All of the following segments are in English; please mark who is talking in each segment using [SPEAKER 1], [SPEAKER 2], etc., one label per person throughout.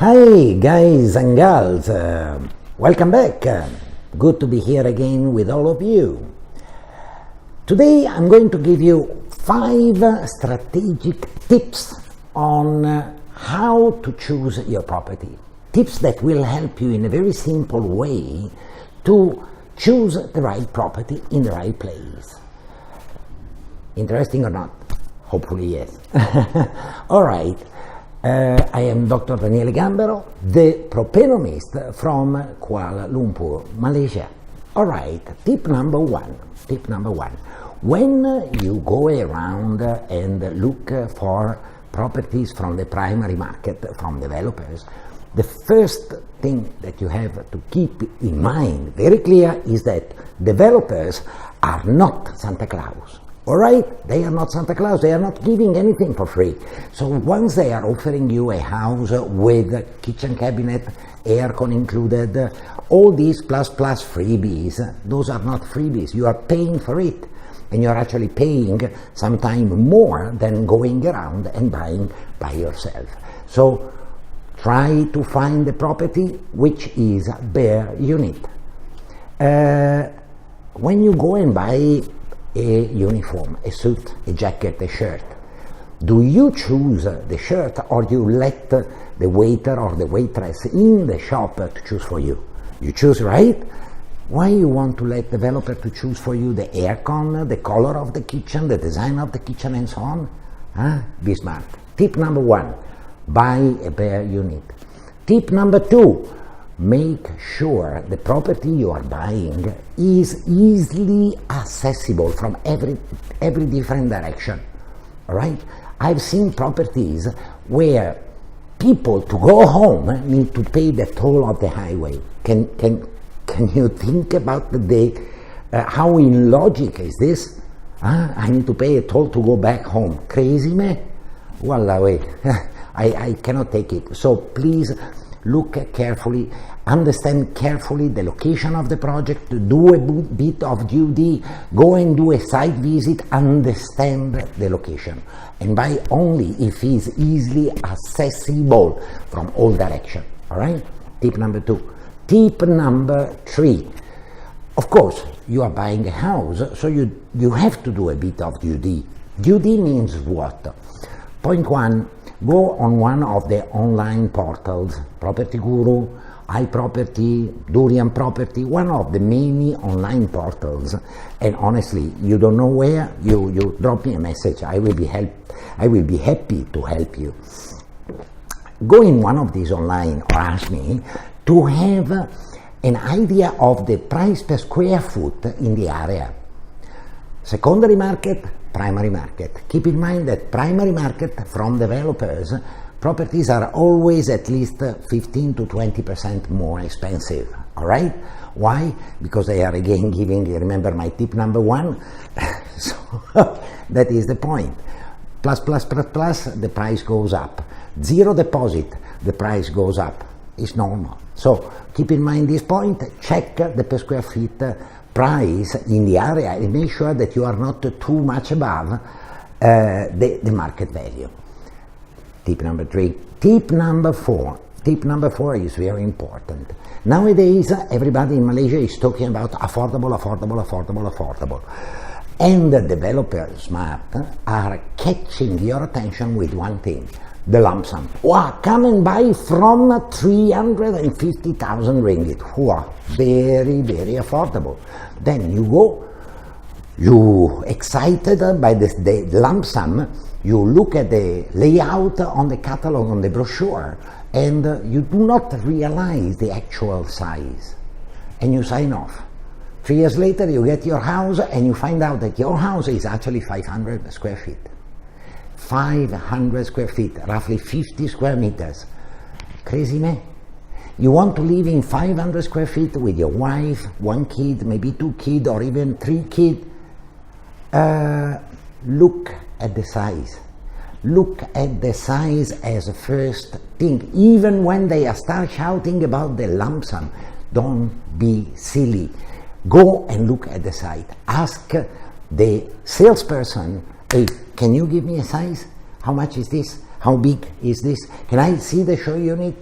[SPEAKER 1] Hi guys and gals, welcome back. Good to be here again with all of you. Today I'm going to give you 5 strategic tips on how to choose your property. Tips that will help you in a very simple way to choose the right property in the right place. Interesting or not? Hopefully yes. All right. I am Dr. Daniele Gambero, the Propenomist from Kuala Lumpur, Malaysia. All right, tip number one. When you go around and look for properties from the primary market, from developers, the first thing that you have to keep in mind very clear is that developers are not Santa Claus. All right, they are not Santa Claus, they are not giving anything for free. So once they are offering you a house with a kitchen cabinet, aircon included, all these plus freebies, those are not freebies, you are paying for it. And you are actually paying sometimes more than going around and buying by yourself. So try to find the property which is bare unit. When you go and buy a uniform, a suit, a jacket, a shirt, do you choose the shirt or do you let the waiter or the waitress in the shop to choose for you? You choose, right? Why you want to let developer to choose for you the aircon, the color of the kitchen, the design of the kitchen and so on? Be smart. Tip number 1, buy a bare unit. Tip number 2, make sure the property you are buying is easily accessible from every different direction. All right? I've seen properties where people to go home need to pay the toll of the highway. Can you think about how illogic is this? I need to pay a toll to go back home. Crazy me? Wallah, wait. I cannot take it. So please look carefully, understand carefully the location of the project, do a bit of duty, go and do a site visit, understand the location, and buy only if it is easily accessible from all directions. All right? Tip number 2. Tip number 3. Of course, you are buying a house, so you have to do a bit of duty. Duty means what? Point 1. Go on one of the online portals, Property Guru, iProperty, Durian Property, one of the many online portals. And honestly, you don't know where, you drop me a message. I will be happy to help you. Go in one of these online or ask me to have an idea of the price per square foot in the area. Secondary market, primary market. Keep in mind that primary market from developers, properties are always at least 15 to 20% more expensive. All right? Why? Because they are again giving, remember my tip number 1? So that is the point. Plus, the price goes up. Zero deposit, the price goes up. It's normal. So keep in mind this point, check the per square feet price in the area and make sure that you are not too much above the market value. Tip number 3. Tip number 4. Tip number 4 is very important. Nowadays, everybody in Malaysia is talking about affordable. And the developers, smart, are catching your attention with one thing. The lump sum. Wow, come and buy from 350,000 ringgit. Wow, very affordable. Then you go, you excited by the lump sum, you look at the layout on the catalog, on the brochure, and you do not realize the actual size. And you sign off. 3 years later, you get your house and you find out that your house is actually 500 square feet. 500 square feet, roughly 50 square meters. Crazy man. You want to live in 500 square feet with your wife, 1 kid, maybe 2 kids, or even 3 kids. Look at the size. Look at the size as a first thing. Even when they start shouting about the lump sum, don't be silly. Go and look at the site. Ask the salesperson, hey, can you give me a size? How much is this? How big is this? Can I see the show unit?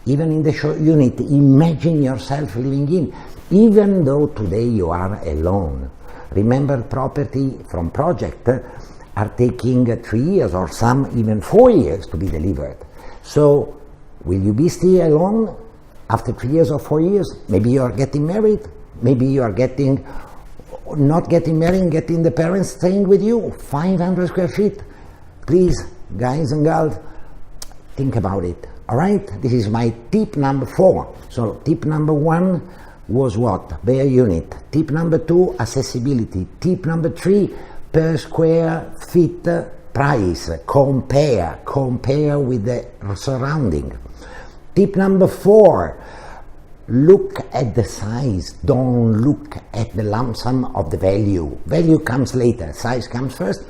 [SPEAKER 1] even in the short unit, imagine yourself living in, even though today you are alone. Remember, property from project are taking 3 years or some even 4 years to be delivered. So will you be still alone after 3 years or 4 years? Maybe you are getting married, maybe you are not getting married and getting the parents staying with you, 500 square feet. Please, guys and girls, think about it. All right, this is my tip number 4. So tip number 1 was what? Bare unit. Tip number 2, accessibility. Tip number 3, per square feet price. Compare with the surrounding. Tip number 4, look at the size. Don't look at the lump sum of the value. Value comes later, size comes first.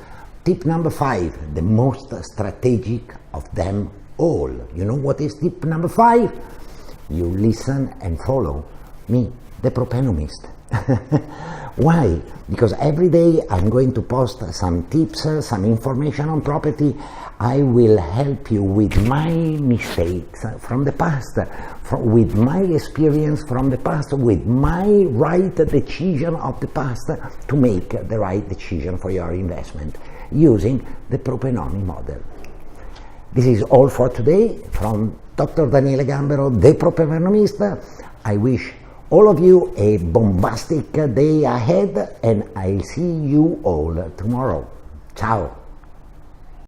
[SPEAKER 1] Tip number 5, the most strategic of them all. You know what is tip number 5? You listen and follow me, the Propenomist. Why? Because every day I'm going to post some tips, some information on property. I will help you with my mistakes from the past, with my experience from the past, with my right decision of the past to make the right decision for your investment using the Propenomy model. This is all for today from Dr. Daniele Gambero, the Propenomist. I wish all of you a bombastic day ahead, and I'll see you all tomorrow. Ciao!